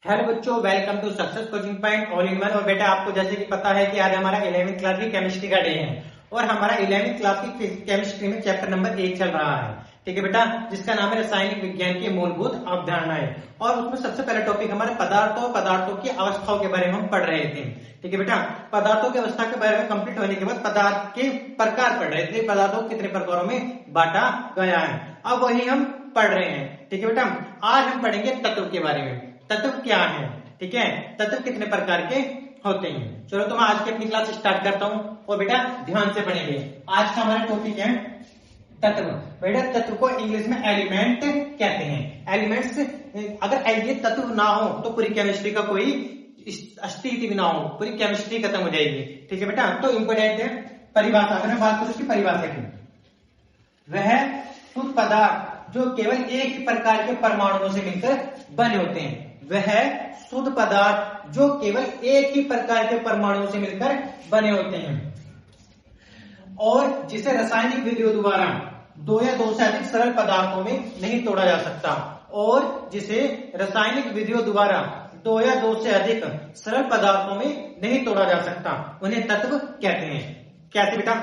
Hello बच्चों, welcome to Success Coaching Point all in one. और बेटा आपको जैसे कि पता है कि आज हमारा 11वीं क्लास की केमिस्ट्री का डे है और हमारा 11वीं क्लास की केमिस्ट्री में चैप्टर नंबर 1 चल रहा है। ठीक है बेटा, जिसका नाम है रासायनिक विज्ञान की मूलभूत अवधारणाएं। और उसमें सबसे पहला टॉपिक हमारे पदार्थों की अवस्थाओं के बारे में हम पढ़ रहे थे। ठीक है बेटा, पदार्थों की अवस्था के बारे में कंप्लीट होने के बाद पदार्थ के प्रकार पढ़ रहे थे, पदार्थों को कितने प्रकारों में बांटा गया है, अब वही हम पढ़ रहे हैं। ठीक है बेटा, आज हम पढ़ेंगे तत्व के बारे में। तत्व क्या है, ठीक है, तत्व कितने प्रकार के होते हैं। चलो तो मैं आज की अपनी क्लास स्टार्ट करता हूं और बेटा ध्यान से पढ़ेंगे। आज का हमारा टॉपिक है तत्व। बेटा तत्व को इंग्लिश में एलिमेंट कहते हैं। एलिमेंट्स, अगर ये तत्व ना हो तो पूरी केमिस्ट्री का कोई अस्तित्व भी ना हो, पूरी केमिस्ट्री खत्म हो जाएगी। ठीक है बेटा, तो इंपोर्टेंट है परिभाषा। अगर मैं बात करूं उसकी परिभाषा की, वह शुद्ध पदार्थ जो केवल एक ही प्रकार के परमाणुओं से मिलकर बने होते हैं। वह शुद्ध पदार्थ जो केवल एक ही प्रकार के परमाणुओं से मिलकर बने होते हैं और जिसे रासायनिक विधियों द्वारा दो या दो से अधिक सरल पदार्थों में नहीं तोड़ा जा सकता। और जिसे रासायनिक विधियों द्वारा दो या दो से अधिक सरल पदार्थों में नहीं तोड़ा जा सकता, उन्हें तत्व कहते हैं। कैसे बेटा,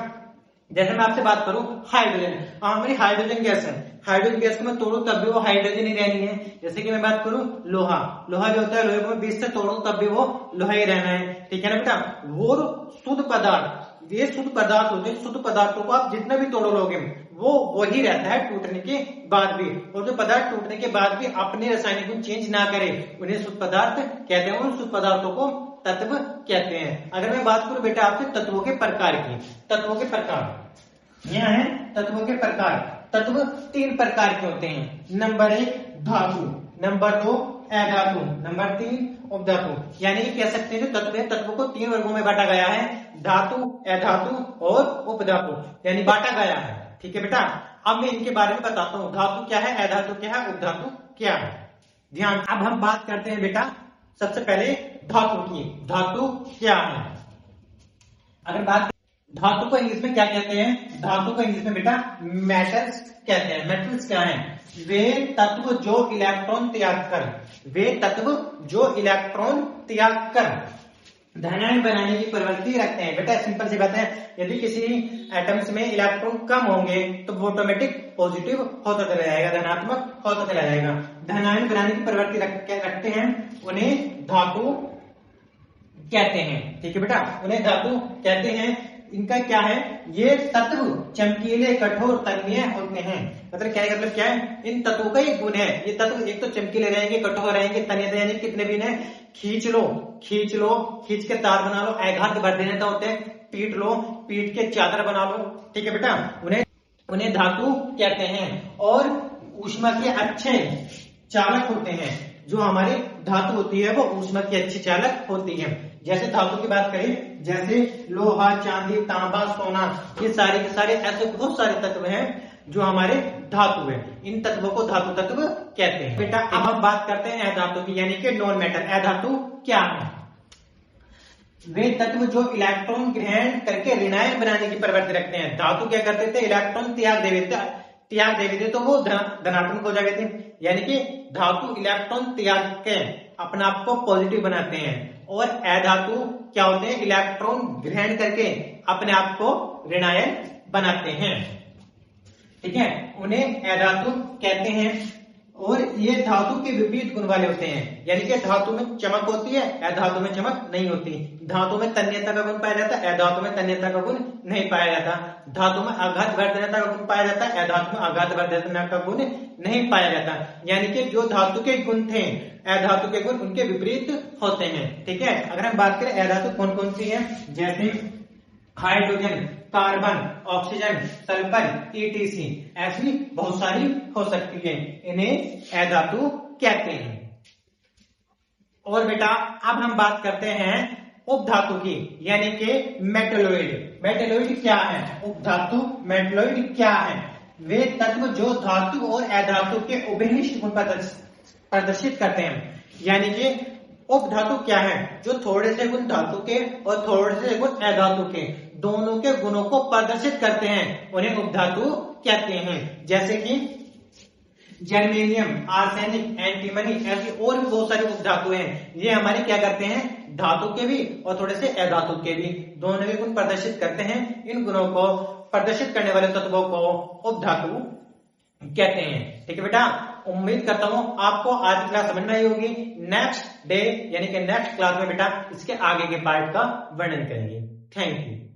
जैसे मैं आपसे बात करूं हाइड्रोजन, हमारी हाइड्रोजन गैस है, हाइड्रोजन गैस को मैं तोड़ू तब भी वो हाइड्रोजन ही रहनी है। जैसे कि मैं बात करूं लोहा, लोहा जो होता है लोहे को मैं बीच से तोड़ू तब भी वो लोहा ही रहना है। ठीक है ना बेटा, वो शुद्ध पदार्थ, ये शुद्ध पदार्थ होते हैं, शुद्ध पदार्थों को आप जितना भी तोड़ लोगे वो वही रहता है टूटने के बाद भी। और जो पदार्थ टूटने के बाद भी अपने रासायनिक गुण चेंज ना करे उन्हें शुद्ध पदार्थ कहते हैं। उन शुद्ध पदार्थों को तत्व कहते हैं। अगर मैं बात करूं बेटा आपसे तत्वों के प्रकार की, तत्वों के प्रकार यह है तत्वों के प्रकार। तत्व तीन प्रकार के होते हैं। नंबर 1 धातु, नंबर 2 अधातु, नंबर 3 उपधातु। यानी कह सकते हैं जो तत्व है, तत्व को तीन वर्गों में बांटा गया है, धातु, अधातु और उपधातु, यानी बांटा गया है। ठीक है बेटा, अब मैं इनके बारे में बताता हूं, धातु क्या है, अधातु क्या है, उपधातु क्या है। ध्यान, अब हम बात करते हैं बेटा सबसे पहले धातु की। धातु क्या है, अगर बात धातु को इंग्लिश में क्या कहते हैं, धातु को इंग्लिश में बेटा मेटल्स कहते हैं। मेटल्स क्या है, वे तत्व जो इलेक्ट्रॉन त्याग कर, वे तत्व जो इलेक्ट्रॉन त्याग कर धनायन बनाने की प्रवृत्ति रखते हैं। बेटा सिंपल सी बात है, यदि किसी एटम्स में इलेक्ट्रॉन कम होंगे तो वो ऑटोमेटिक पॉजिटिव होता चला जाएगा, धनात्मक होता चला जाएगा। धनायन बनाने की प्रवृत्ति रखते हैं, उन्हें धातु कहते हैं। ठीक है बेटा, उन्हें धातु कहते हैं। इनका क्या है, ये तत्व चमकीले, कठोर, तन्य होते हैं। मतलब क्या है, मतलब क्या है, इन तत्वों का एक गुण है, ये तत्व एक तो चमकीले रहेंगे, कठोर रहेंगे, तन्य रहेंगे। कितने भी हैं, खींच लो, खींच के तार बना लो, आघात बढ़ देने का होते हैं, पीट लो, पीट के चादर बना लो। ठीक है बेटा, उन्हें धातु कहते हैं। और ऊष्मा के अच्छे चालक होते हैं। जो हमारी धातु होती है वो ऊष्मा की अच्छी चालक होती है। जैसे धातु की बात करें, जैसे लोहा, चांदी, तांबा, सोना, ये सारे के सारे ऐसे बहुत सारे तत्व हैं जो हमारे धातु है। इन तत्वों को धातु तत्व कहते हैं। बेटा अब हम बात करते हैं अधातु की, यानी कि नॉन मेटल। अधातु क्या है, वे तत्व जो इलेक्ट्रॉन ग्रहण करके ऋणायन बनाने की प्रवृत्ति रखते हैं। धातु क्या करते थे, इलेक्ट्रॉन त्याग देते तो वो धनात्मक हो जाते थे। यानी कि धातु इलेक्ट्रॉन त्याग के अपने आप को पॉजिटिव बनाते हैं। और अधातु क्या होते हैं, इलेक्ट्रॉन ग्रहण करके अपने आप को ऋणायन बनाते हैं। ठीक है, उन्हें अधातु कहते हैं। और ये धातु के विपरीत गुण वाले होते हैं। यानी कि धातु में चमक होती है, अधातु में चमक नहीं होती। धातु में तन्यता का गुण पाया जाता है, अधातु में तन्यता का गुण नहीं पाया जाता। धातु में आघात वर्धनता का गुण पाया जाता है, अधातु में आघात वर्धनता का गुण नहीं पाया जाता। यानी कि जो धातु के गुण थे अधातु के गुण उनके विपरीत होते हैं। ठीक है, अगर हम बात करें अधातु कौन कौन सी है, जैसे hydrogen, carbon, oxygen, sulphur, ETC, ऐसी बहुत सारी हो सकती है, इन्हें अधातु कहते हैं। और बेटा अब हम बात करते हैं उपधातु की, यानी कि मेटलोइड। मेटलोइड क्या है, उपधातु मेटलोइड क्या है, वे तत्व जो धातु और अधातु के उभयनिष्ठ गुण प्रदर्शित करते हैं। यानी कि उपधातु क्या है, जो थोड़े से गुण धातु के और थोड़े से गुण अधातु के दोनों के गुणों को प्रदर्शित करते हैं, उन्हें उपधातु कहते हैं। जैसे कि जर्मेनियम, आर्सेनिक, एंटीमनी, ऐसी और भी बहुत सारी उपधातु हैं। ये हमारे क्या करते हैं, धातु के भी और थोड़े से अधातु के भी दोनों भी गुण प्रदर्शित करते हैं। इन गुणों को प्रदर्शित करने वाले तत्वों को उपधातु कहते हैं। ठीक है बेटा, उम्मीद करता हूं आपको आज की क्लास समझ में आई होगी। नेक्स्ट डे यानी कि नेक्स्ट क्लास में बेटा इसके आगे के पार्ट का वर्णन करेंगे। Thank you.